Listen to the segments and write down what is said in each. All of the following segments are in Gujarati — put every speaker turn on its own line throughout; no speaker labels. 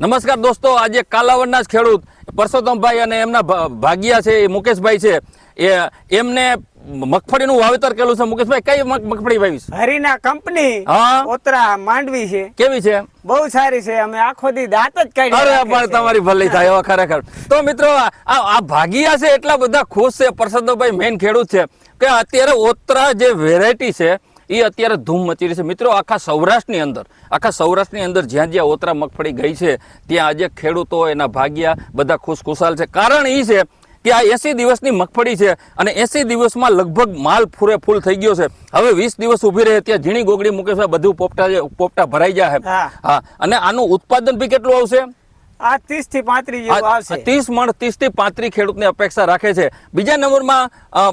નમસ્કાર દોસ્તો, આજે કાલાવડના જ ખેડૂત પરસોત્તમભાઈ અને એમના ભાગિયા છે મુકેશભાઈ છે, એમને મગફળીનું વાવેતર કરેલું છે. મુકેશભાઈ, કઈ મગફળી વાવી છે?
હરીના કંપની ઓતરા માંડવી છે. કેવી છે? બહુ સારી છે. અમે આખો દી દાંત જ કાઢી.
અરે પણ તમારી ભલી થાય એવા ખરેખર. તો મિત્રો, આ ભાગિયા છે એટલા બધા ખુશ છે. પરસોત્તમભાઈ મેઇન ખેડૂત છે કે અત્યારે ઓતરા જે વેરાયટી છે એ અત્યારે ધૂમ મચી રહી છે. મિત્રો, આખા સૌરાષ્ટ્રની અંદર જ્યાં જ્યાં ઓતરા મગફળી ગઈ છે ત્યાં આજે ખેડૂતો એના ભાગ્યા બધા ખુશખુશાલ છે. કારણ એ છે કે આ 80 દિવસની મગફળી છે અને 80 દિવસમાં લગભગ માલ ફૂલ થઈ ગયો છે. હવે 20 દિવસ ઉભી રહે ત્યાં ઝીણી ગોગડી મુકેશભાઈ બધું પોપટા ભરાઈ જાય. હા, અને આનું ઉત્પાદન બી કેટલું આવશે?
આ 30 થી 35 જેવું આવશે. 30
મણ 30 થી 35 ખેડૂતની અપેક્ષા રાખે છે. બીજા નંબરમાં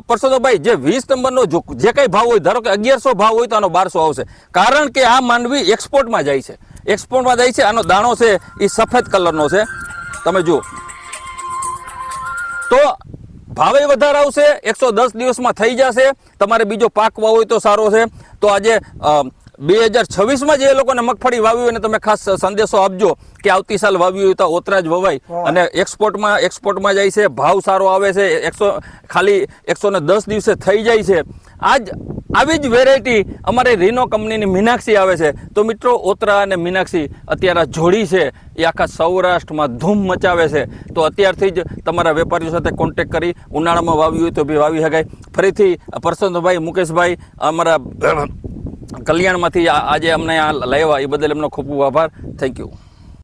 પરસોત્તમભાઈ, જે 20 નંબરનો જે કઈ ભાવ હોય, ધારો કે 1100 ભાવ હોય તો આનો 1200 આવશે. કારણ કે આ માંડવી એક્સપોર્ટમાં જાય છે. આનો દાણો છે એ સફેદ કલરનો છે, તમે જુઓ તો ભાવે વધારે આવશે. 110 દિવસમાં થઈ જશે. તમારે બીજો પાકવા હોય તો સારો છે. તો આજે 2026માં જે એ લોકોને મગફળી વાવી હોય ને તમે ખાસ સંદેશો આપજો કે આવતી સાલ વાવી હોય તો ઓતરા જ વવાય અને એક્સપોર્ટમાં જાય છે. ભાવ સારો આવે છે. ખાલી 110 દિવસે થઈ જાય છે. આવી જ વેરાયટી અમારે રીનો કંપનીની મીનાક્ષી આવે છે. તો મિત્રો, ઓતરા અને મીનાક્ષી અત્યારે જોડી છે એ આખા સૌરાષ્ટ્રમાં ધૂમ મચાવે છે. તો અત્યારથી જ તમારા વેપારીઓ સાથે કોન્ટેક્ટ કરી ઉનાળામાં વાવી હોય તો બી વાવી શકાય. ફરીથી પરસોત્તમભાઈ, મુકેશભાઈ અમારા કલ્યાણમાંથી આજે અમને આ લાવ્યા એ બદલ એમનો ખૂબ ખૂબ આભાર. Thank you.